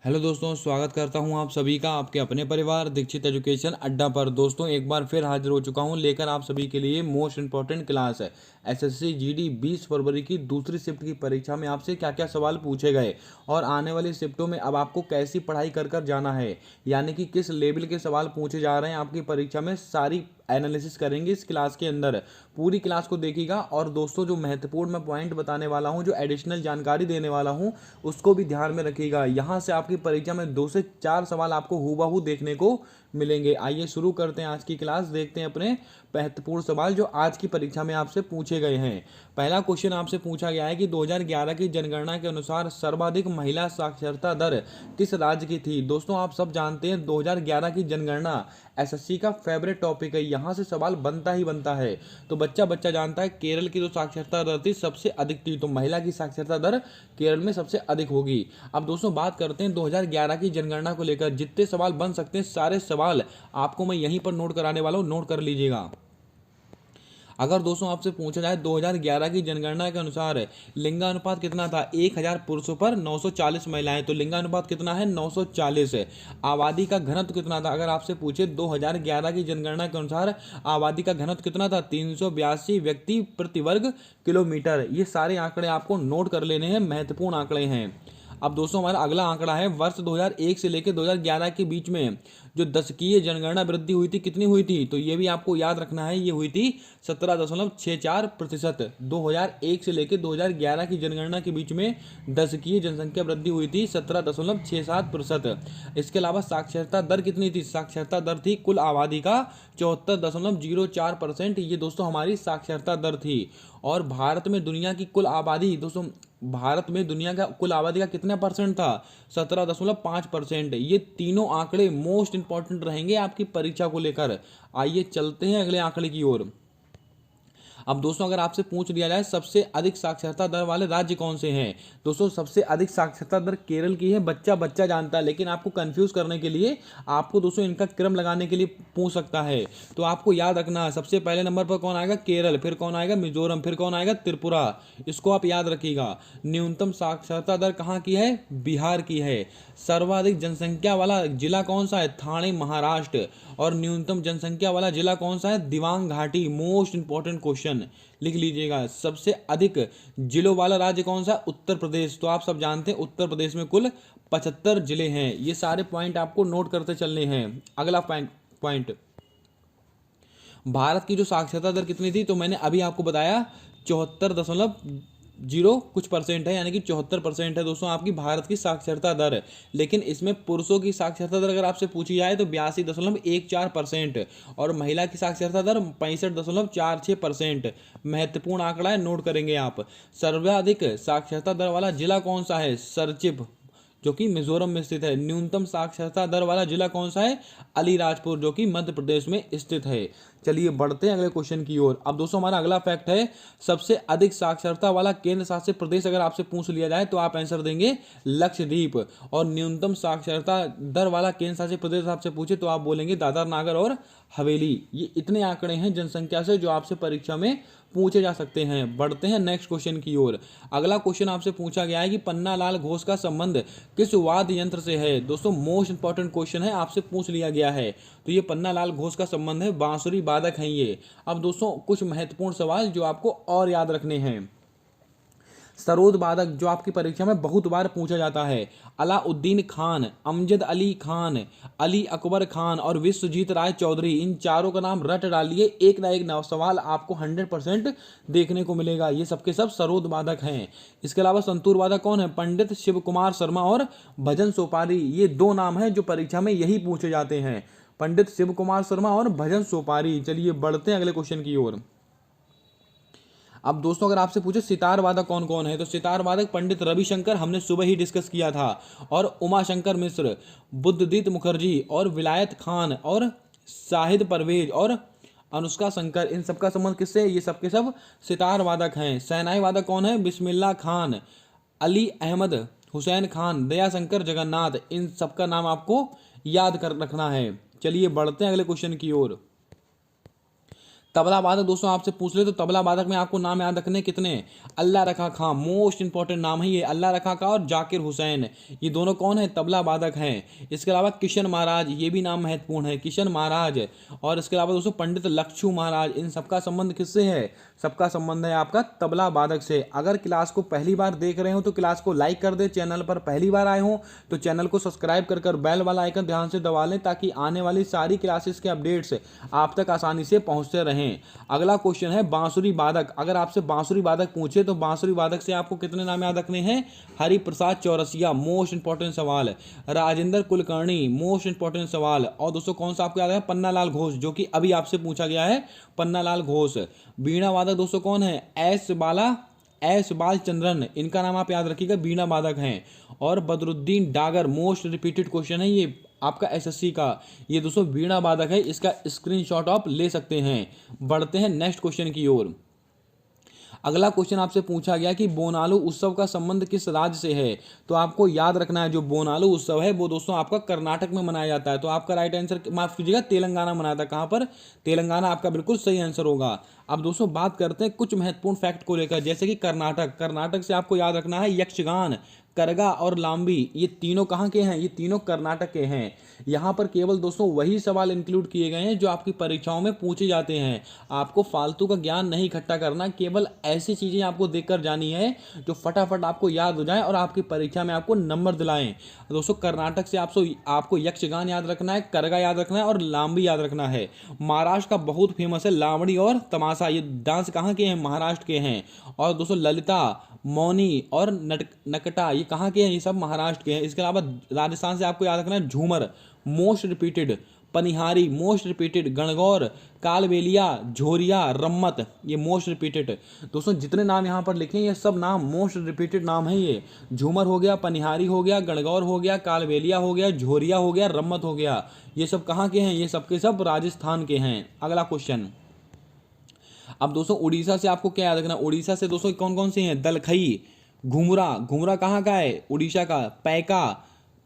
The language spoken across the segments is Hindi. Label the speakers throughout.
Speaker 1: हेलो दोस्तों, स्वागत करता हूं आप सभी का आपके अपने परिवार दीक्षित एजुकेशन अड्डा पर। दोस्तों, एक बार फिर हाजिर हो चुका हूं लेकर आप सभी के लिए मोस्ट इंपॉर्टेंट क्लास है एसएससी जीडी 20 फरवरी की दूसरी शिफ्ट की परीक्षा में आपसे क्या क्या सवाल पूछे गए और आने वाली शिफ्टों में अब आपको कैसी पढ़ाई कर कर जाना है, यानी कि किस लेवल के सवाल पूछे जा रहे हैं आपकी परीक्षा में, सारी एनालिसिस करेंगे इस क्लास के अंदर। पूरी क्लास को देखिएगा और दोस्तों, जो महत्वपूर्ण मैं पॉइंट बताने वाला हूं, जो एडिशनल जानकारी देने वाला हूं, उसको भी ध्यान में रखिएगा। यहां से आपकी परीक्षा में 2 से 4 सवाल आपको हूबहू देखने को मिलेंगे। आइए शुरू करते हैं आज की क्लास। देखते हैं अपने महत्वपूर्ण सवाल जो आज की परीक्षा में आपसे पूछे गए हैं। पहला क्वेश्चन आपसे पूछा गया है कि 2011 की जनगणना के अनुसार सर्वाधिक महिला साक्षरता दर किस राज्य की थी। दोस्तों, आप सब जानते हैं 2011 की जनगणना एसएससी का फेवरेट टॉपिक है, यहाँ से सवाल बनता ही बनता है। तो बच्चा बच्चा जानता है केरल की जो साक्षरता दर थी सबसे अधिक थी, तो महिला की साक्षरता दर केरल में सबसे अधिक होगी। अब दोस्तों, बात करते हैं 2011 की जनगणना को लेकर। जितने सवाल बन सकते हैं सारे सवाल आपको मैं यहीं पर नोट कराने वाला हूँ, नोट कर लीजिएगा। अगर दोस्तों आपसे पूछा जाए 2011 की जनगणना के अनुसार लिंगानुपात कितना था, 1000 पुरुषों पर 940 महिलाएं, तो लिंगानुपात कितना है, 940 है। आबादी का घनत्व कितना था, अगर आपसे पूछे 2011 की जनगणना के अनुसार आबादी का घनत्व कितना था, 382 व्यक्ति प्रति वर्ग किलोमीटर। ये सारे आंकड़े आपको नोट कर लेने हैं, महत्वपूर्ण आंकड़े हैं। अब दोस्तों, हमारा अगला आंकड़ा है वर्ष 2001 से लेकर 2011 के बीच में जो दशकीय जनगणना वृद्धि हुई थी, कितनी हुई थी, तो ये भी आपको याद रखना है। ये हुई थी 17.64%। 2001 से लेकर 2011 की जनगणना के बीच में दशकीय जनसंख्या वृद्धि हुई थी 17.67%। इसके अलावा साक्षरता दर कितनी थी, साक्षरता दर थी कुल आबादी का 74.04%। ये दोस्तों हमारी साक्षरता दर थी। और भारत में दुनिया की कुल आबादी, दोस्तों भारत में दुनिया का कुल आबादी का कितना परसेंट था, 17.5%। ये तीनों आंकड़े मोस्ट इंपॉर्टेंट रहेंगे आपकी परीक्षा को लेकर। आइए चलते हैं अगले आंकड़े की ओर। अब दोस्तों, अगर आपसे पूछ लिया जाए सबसे अधिक साक्षरता दर वाले राज्य कौन से हैं, दोस्तों सबसे अधिक साक्षरता दर केरल की है। बच्चा बच्चा जानता है, लेकिन आपको कंफ्यूज करने के लिए आपको दोस्तों इनका क्रम लगाने के लिए पूछ सकता है। तो आपको याद रखना है सबसे पहले नंबर पर कौन आएगा, केरल, फिर कौन आएगा, मिजोरम, फिर कौन आएगा, त्रिपुरा। इसको आप याद रखिएगा। न्यूनतम साक्षरता दर कहाँ की है, बिहार की है। सर्वाधिक जनसंख्या वाला जिला कौन सा है, ठाणे, महाराष्ट्र। और न्यूनतम जनसंख्या वाला जिला कौन सा है, दिबांग घाटी। मोस्ट इंपॉर्टेंट क्वेश्चन लिख लीजिएगा। सबसे अधिक जिलों वाला राज्य कौन सा, उत्तर प्रदेश। तो आप सब जानते हैं उत्तर प्रदेश में कुल 75 जिले हैं। ये सारे पॉइंट आपको नोट करते चलने हैं। अगला पॉइंट, भारत की जो साक्षरता दर कितनी थी, तो मैंने अभी आपको बताया 74.0 कुछ परसेंट है, यानी कि 74% है दोस्तों आपकी भारत की साक्षरता दर। लेकिन इसमें पुरुषों की साक्षरता दर अगर आपसे पूछी जाए तो 82.14%, और महिला की साक्षरता दर 65.46%। महत्वपूर्ण आंकड़ा है, नोट करेंगे आप। सर्वाधिक साक्षरता दर वाला जिला कौन सा है, सरचिप, जो कि मिजोरम में स्थित है। न्यूनतम साक्षरता दर वाला जिला कौन सा है, अलीराजपुर, जो कि मध्य प्रदेश में स्थित है। चलिए बढ़ते हैं अगले क्वेश्चन की ओर। अब दोस्तों, हमारा अगला फैक्ट है सबसे अधिक साक्षरता वाला केंद्र शासित प्रदेश अगर आपसे पूछ लिया जाए तो आप आंसर देंगे लक्षद्वीप। और न्यूनतम साक्षरता दर वाला केंद्र शासित प्रदेश आपसे पूछे तो आप बोलेंगे दादर नागर और हवेली। ये इतने आंकड़े हैं जनसंख्या से जो आपसे परीक्षा में पूछे जा सकते हैं। बढ़ते हैं नेक्स्ट क्वेश्चन की ओर। अगला क्वेश्चन आपसे पूछा गया है कि पन्नालाल घोष का संबंध किस वाद्य यंत्र से है। दोस्तों मोस्ट इंपॉर्टेंट क्वेश्चन है, आपसे पूछ लिया गया है। तो ये पन्नालाल घोष का संबंध है, बांसुरी वादक हैं ये। अब दोस्तों कुछ महत्वपूर्ण सवाल जो आपको और याद रखने हैं। सरोद वादक जो आपकी परीक्षा में बहुत बार पूछा जाता है, अलाउद्दीन खान, अमजद अली खान, अली अकबर खान और विश्वजीत राय चौधरी, इन चारों का नाम रट डालिए। एक ना एक नव सवाल आपको 100% देखने को मिलेगा। ये सबके सब सरोद वादक हैं। इसके अलावा संतूर वादक कौन है, पंडित शिव कुमार शर्मा और भजन सोपारी। ये दो नाम हैं जो परीक्षा में यही पूछे जाते हैं, पंडित शिव कुमार शर्मा और भजन सोपारी। चलिए बढ़ते हैं अगले क्वेश्चन की ओर। अब दोस्तों, अगर आपसे पूछे सितार वादक कौन कौन है, तो सितार वादक पंडित रविशंकर, हमने सुबह ही डिस्कस किया था, और उमाशंकर मिश्र, बुद्धदीत मुखर्जी और विलायत खान और शाहिद परवेज और अनुष्का शंकर। इन सबका संबंध किससे, ये सबके सब सितार वादक हैं। शहनाई वादक कौन है, बिस्मिल्लाह खान, अली अहमद, हुसैन खान, दयाशंकर जगन्नाथ। इन सबका नाम आपको याद कर रखना है। चलिए बढ़ते हैं अगले क्वेश्चन की ओर। तबला वादक दोस्तों आपसे पूछ ले तो तबला वादक में आपको नाम याद रखने कितने? अल्लाह रखा खां, मोस्ट इंपॉर्टेंट नाम है ये, अल्लाह रखा खां और जाकिर हुसैन, ये दोनों कौन है? तबला वादक हैं। इसके अलावा किशन महाराज, ये भी नाम महत्वपूर्ण है, किशन महाराज। और इसके अलावा दोस्तों पंडित लक्षू महाराज, इन सबका संबंध किससे है? सबका संबंध है आपका तबला वादक से। अगर क्लास को पहली बार देख रहे हो तो क्लास को लाइक कर दे, चैनल पर पहली बार आए हो तो चैनल को सब्सक्राइब कर बेल वाला आइकन ध्यान से दबा लें, ताकि आने वाली सारी क्लासेस के अपडेट्स आप तक आसानी से पहुंचते रहें। अगला क्वेश्चन है बांसुरी वादक। अगर आपसे बांसुरी वादक पूछे तो बांसुरी वादक से आपको कितने नाम याद रखने हैं? हरिप्रसाद चौरसिया, मोस्ट इंपॉर्टेंट सवाल। राजेंद्र कुलकर्णी, मोस्ट इंपॉर्टेंट सवाल। और दोस्तों कौन सा आपको याद है? पन्नालाल घोष, जो कि अभी आपसे पूछा गया है, पन्नालाल घोष। वीणा वादक दोस्तों कौन है? एस बालचंद्रन, इनका नाम आप याद रखिएगा, वीणा वादक हैं। और Badruddin Dagar, most repeated question है ये आपका एसएससी का, ये दोस्तों वीणा वादक है, इसका स्क्रीनशॉट आप ले सकते हैं। बढ़ते हैं नेक्स्ट क्वेश्चन की ओर। अगला क्वेश्चन आपसे पूछा गया कि बोनालू उत्सव का संबंध किस राज्य से है? तो आपको याद रखना है जो बोनालू उत्सव है वो दोस्तों आपका कर्नाटक में मनाया जाता है। तो आपका राइट आंसर, माफ कीजिएगा, तेलंगाना मनाया था। कहां पर? तेलंगाना आपका बिल्कुल सही आंसर होगा। अब दोस्तों बात करते हैं कुछ महत्वपूर्ण फैक्ट को लेकर, जैसे कि कर्नाटक से आपको याद रखना है यक्षगान, करगा और लांबी, ये तीनों कहाँ के हैं? ये तीनों कर्नाटक के हैं। यहाँ पर केवल दोस्तों वही सवाल इंक्लूड किए गए हैं जो आपकी परीक्षाओं में पूछे जाते हैं। आपको फालतू का ज्ञान नहीं इकट्ठा करना, केवल ऐसी चीजें आपको देखकर जानी है जो फटाफट आपको याद हो जाए और आपकी परीक्षा में आपको नंबर दिलाएं। दोस्तों कर्नाटक से आपको यक्षगान याद रखना है, करगा याद रखना है और लांबी याद रखना है। महाराष्ट्र का बहुत फेमस है लावणी और तमाशा, ये डांस कहाँ के हैं? महाराष्ट्र के हैं। और दोस्तों ललिता, मौनी और नकटा, ये कहाँ के हैं? ये सब महाराष्ट्र के हैं। इसके अलावा राजस्थान से आपको याद रखना है झूमर, मोस्ट रिपीटेड, पनिहारी, मोस्ट रिपीटेड, गणगौर, कालबेलिया, झोरिया, रम्मत, ये मोस्ट रिपीटेड। दोस्तों जितने नाम यहाँ पर लिखे हैं ये सब नाम मोस्ट रिपीटेड नाम है। ये झूमर हो गया, पनिहारी हो गया, गणगौर हो गया, कालबेलिया हो गया, झोरिया हो गया, रम्मत हो गया, ये सब कहाँ के हैं? ये सब के सब राजस्थान के हैं। अगला क्वेश्चन। अब दोस्तों उड़ीसा से आपको क्या याद रखना? उड़ीसा से दोस्तों कौन कौन से हैं? दलखई, घुमरा कहाँ का है? उड़ीसा का।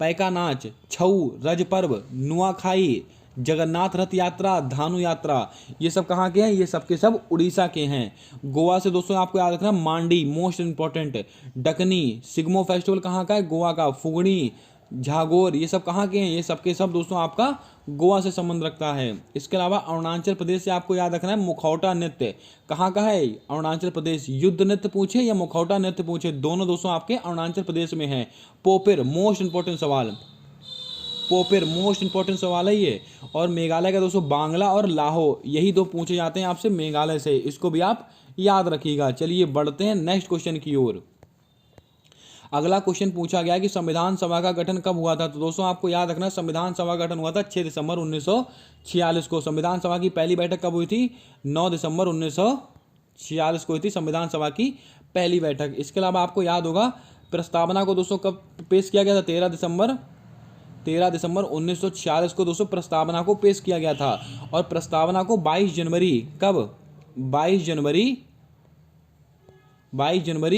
Speaker 1: पैका नाच, छऊ, रज पर्व, नुआखाई, जगन्नाथ रथ यात्रा, धानु यात्रा, ये सब कहाँ के हैं? ये सब के सब उड़ीसा के हैं। गोवा से दोस्तों आपको याद रखना मांडी, मोस्ट इंपॉर्टेंट, डकनी, सिग्मो फेस्टिवल कहाँ का है? गोवा का। फुगड़ी, झागोर, ये सब कहाँ के हैं? ये सब के सब दोस्तों आपका गोवा से संबंध रखता है। इसके अलावा अरुणाचल प्रदेश से आपको याद रखना है मुखौटा नृत्य, कहाँ का है? अरुणाचल प्रदेश। युद्ध नृत्य पूछे या मुखौटा नृत्य पूछे, दोनों दोस्तों आपके अरुणाचल प्रदेश में है। पोपिर, मोस्ट इंपॉर्टेंट सवाल, पोपिर मोस्ट इंपॉर्टेंट सवाल है ये। और मेघालय का दोस्तों बांग्ला और लाहो, यही दो पूछे जाते हैं आपसे मेघालय से, इसको भी आप याद रखिएगा। चलिए बढ़ते हैं नेक्स्ट क्वेश्चन की ओर। अगला क्वेश्चन पूछा गया कि संविधान सभा का गठन कब हुआ था? तो दोस्तों आपको याद रखना संविधान सभा का गठन हुआ था 6 दिसंबर 1946 को। संविधान सभा की पहली बैठक कब हुई थी? 9 दिसंबर 1946 को हुई थी संविधान सभा की पहली बैठक। इसके अलावा आपको याद होगा प्रस्तावना को दोस्तों कब पेश किया गया था? 13 दिसंबर 1946 को दोस्तों प्रस्तावना को पेश किया गया था। और प्रस्तावना को 22 जनवरी, कब? 22 जनवरी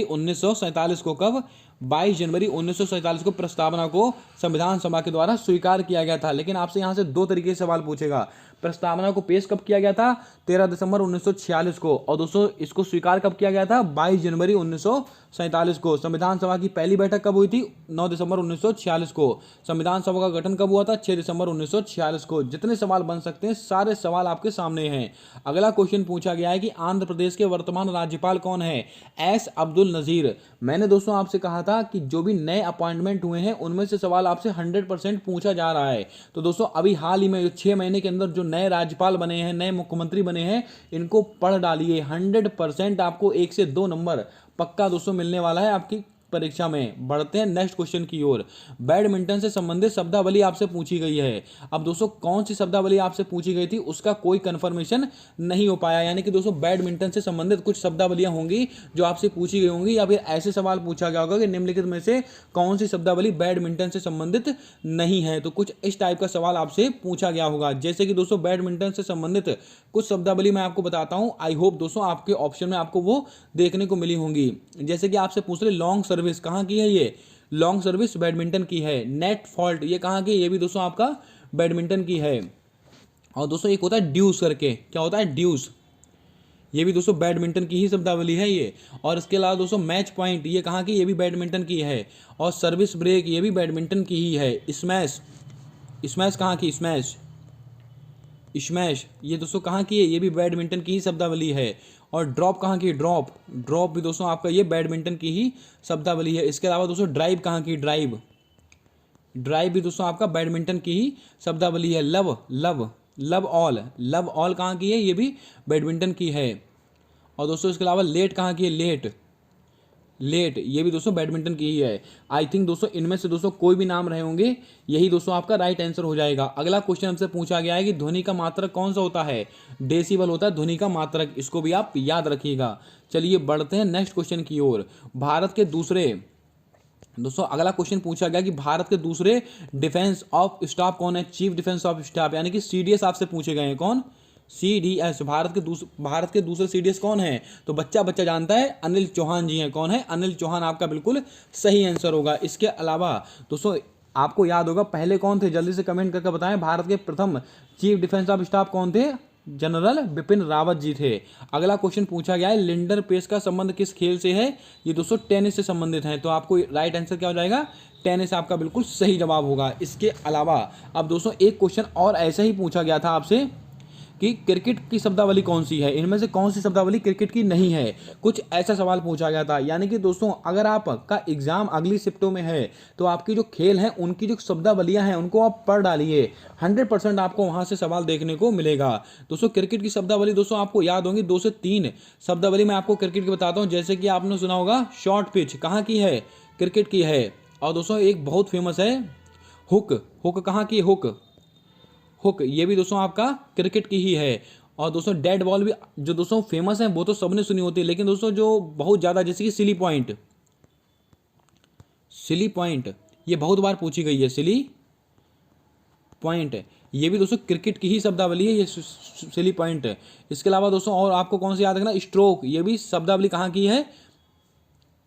Speaker 1: 1947 को, कब? 22 जनवरी 1947 को प्रस्तावना को संविधान सभा के द्वारा स्वीकार किया गया था। लेकिन आपसे यहां से दो तरीके से सवाल पूछेगा, प्रस्तावना को पेश कब किया गया था? 13 दिसंबर 1946 को। और दोस्तों इसको स्वीकार कब किया गया था? 22 जनवरी 1947 को। संविधान सभा की पहली बैठक कब हुई थी? 9 दिसंबर 1946 को। संविधान सभा का गठन कब हुआ था? 6 दिसंबर 1946 को। जितने सवाल बन सकते हैं सारे सवाल आपके सामने हैं। अगला क्वेश्चन पूछा गया है कि आंध्र प्रदेश के वर्तमान राज्यपाल कौन है? एस अब्दुल नजीर। मैंने दोस्तों आपसे कहा था कि जो भी नए अपॉइंटमेंट हुए हैं उनमें से सवाल आपसे 100% पूछा जा रहा है। तो दोस्तों अभी हाल ही में 6 महीने के अंदर जो नए राज्यपाल बने हैं, नए मुख्यमंत्री बने हैं, इनको पढ़ डालिए। 100% आपको 1 से 2 नंबर पक्का दोस्तों मिलने वाला है आपकी परीक्षा में। बढ़ते हैं नेक्स्ट क्वेश्चन की ओर। बैडमिंटन से संबंधित शब्दावली आपसे पूछी गई है। अब दोस्तों कौन सी शब्दावली आपसे पूछी गई थी उसका कोई कंफर्मेशन नहीं हो पाया, यानी कि दोस्तों बैडमिंटन से संबंधित कुछ शब्दावलियां होंगी जो आपसे पूछी गई होंगी, या फिर ऐसे सवाल पूछा गया होगा कि निम्नलिखित में से कौन सी शब्दावली बैडमिंटन से संबंधित नहीं है। तो कुछ इस टाइप का सवाल आपसे पूछा गया होगा। जैसे कि दोस्तों बैडमिंटन से संबंधित कुछ शब्दावली मैं आपको बताता हूं, आई होप दोस्तों आपके ऑप्शन में आपको वो देखने को मिली होंगी। जैसे कि आपसे पूछ रहे लॉन्ग सर्विस कहाँ की है? ये लॉन्ग सर्विस बैडमिंटन की है। नेट फॉल्ट ये कहाँ की? ये भी दोस्तों आपका बैडमिंटन की है। और दोस्तों एक होता है ड्यूस करके, क्या होता है? ड्यूस, ये भी दोस्तों बैडमिंटन की ही शब्दावली है ये। और इसके अलावा दोस्तों मैच पॉइंट, ये कहाँ की, ये भी बैडमिंटन की है। और सर्विस ब्रेक, ये भी बैडमिंटन की ही है। स्मैश, स्मैश कहाँ की, स्मैश, स्मैश ये दोस्तों कहाँ की है, ये भी बैडमिंटन की ही शब्दावली है। और ड्रॉप कहाँ की, ड्रॉप, ड्रॉप भी दोस्तों आपका ये बैडमिंटन की ही शब्दावली है। इसके अलावा दोस्तों ड्राइव कहाँ की, ड्राइव, ड्राइव भी दोस्तों आपका बैडमिंटन की ही शब्दावली है। Love, love, love all, love all कहाँ की है, ये भी बैडमिंटन की है। और दोस्तों इसके अलावा लेट कहाँ की है, लेट, लेट ये भी दोस्तों बैडमिंटन की ही है। आई थिंक दोस्तों इनमें से दोस्तों कोई भी नाम रहे होंगे, यही दोस्तों आपका राइट आंसर हो जाएगा। अगला क्वेश्चन हमसे पूछा गया है कि ध्वनि का मात्रक कौन सा होता है। डेसिबल होता है ध्वनि का मात्रक, इसको भी आप याद रखिएगा। चलिए बढ़ते हैं नेक्स्ट क्वेश्चन की ओर। भारत के दूसरे, दोस्तों अगला क्वेश्चन पूछा गया कि भारत के दूसरे डिफेंस ऑफ स्टाफ कौन है। चीफ डिफेंस ऑफ स्टाफ यानी कि सीडीएस आपसे पूछे गए हैं। कौन, सीडीएस, भारत के दूसरे सीडीएस कौन है, तो बच्चा जानता है, अनिल चौहान जी हैं। कौन है, अनिल चौहान आपका बिल्कुल सही आंसर होगा। इसके अलावा दोस्तों आपको याद होगा पहले कौन थे, जल्दी से कमेंट करके बताएं। भारत के प्रथम चीफ डिफेंस ऑफ स्टाफ कौन थे, जनरल बिपिन रावत जी थे। अगला क्वेश्चन पूछा गया है लिंडर पेस का संबंध किस खेल से है। ये दोस्तों टेनिस से संबंधित है, तो आपको राइट आंसर क्या हो जाएगा, टेनिस आपका बिल्कुल सही जवाब होगा। इसके अलावा अब दोस्तों एक क्वेश्चन और ऐसा ही पूछा गया था आपसे कि क्रिकेट की शब्दावली कौन सी है, इनमें से कौन सी शब्दावली क्रिकेट की नहीं है। कुछ ऐसा सवाल पूछा गया था। यानी कि दोस्तों अगर आपका एग्जाम अगली शिफ्टों में है तो आपकी जो खेल हैं उनकी जो शब्दावलियां हैं उनको आप पढ़ डालिए, 100% आपको वहां से सवाल देखने को मिलेगा। दोस्तों क्रिकेट की शब्दावली दोस्तों आपको याद होंगी, 2 से 3 शब्दावली मैं आपको क्रिकेट की बताता हूँ। जैसे कि आपने सुना होगा शॉर्ट पिच, कहाँ की है, क्रिकेट की है। और दोस्तों एक बहुत फेमस है हुक, हुक कहाँ की, हुक, हुक ये भी दोस्तों आपका क्रिकेट की ही है। और दोस्तों डेड बॉल भी जो दोस्तों फेमस है वो तो सबने सुनी होती है, लेकिन दोस्तों जो बहुत ज़्यादा, जैसे कि सिली पॉइंट, सिली पॉइंट ये बहुत बार पूछी गई है, सिली पॉइंट ये भी दोस्तों क्रिकेट की ही शब्दावली है, ये सिली पॉइंट। इसके अलावा दोस्तों और आपको कौन सी याद रखना, स्ट्रोक ये भी शब्दावली कहाँ की है,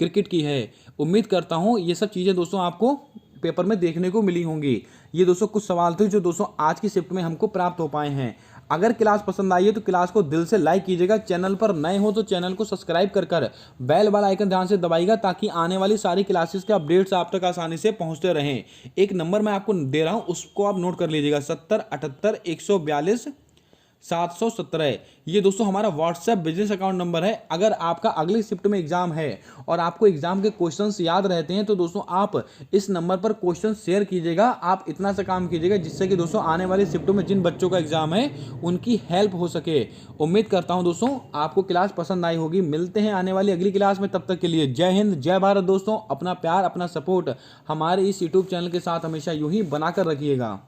Speaker 1: क्रिकेट की है। उम्मीद करता हूँ ये सब चीज़ें दोस्तों आपको पेपर में देखने को मिली होंगी। ये दोस्तों कुछ सवाल थे जो दोस्तों आज की शिफ्ट में हमको प्राप्त हो पाए हैं। अगर क्लास पसंद आई है तो क्लास को दिल से लाइक कीजिएगा। चैनल पर नए हो तो चैनल को सब्सक्राइब कर बेल वाला आइकन ध्यान से दबाइएगा, ताकि आने वाली सारी क्लासेस के अपडेट्स आप तक आसानी से पहुंचते रहें। एक नंबर मैं आपको दे रहा हूं, उसको आप नोट कर लीजिएगा, 7078414717। ये दोस्तों हमारा व्हाट्सएप बिजनेस अकाउंट नंबर है। अगर आपका अगली शिफ्ट में एग्जाम है और आपको एग्जाम के क्वेश्चंस याद रहते हैं तो दोस्तों आप इस नंबर पर क्वेश्चन शेयर कीजिएगा। आप इतना सा काम कीजिएगा जिससे कि दोस्तों आने वाली शिफ्टों में जिन बच्चों का एग्जाम है उनकी हेल्प हो सके। उम्मीद करता हूं दोस्तों आपको क्लास पसंद आई होगी। मिलते हैं आने वाली अगली क्लास में, तब तक के लिए जय हिंद, जय भारत। दोस्तों अपना प्यार, अपना सपोर्ट हमारे इस यूट्यूब चैनल के साथ हमेशा यूं ही बनाकर रखिएगा।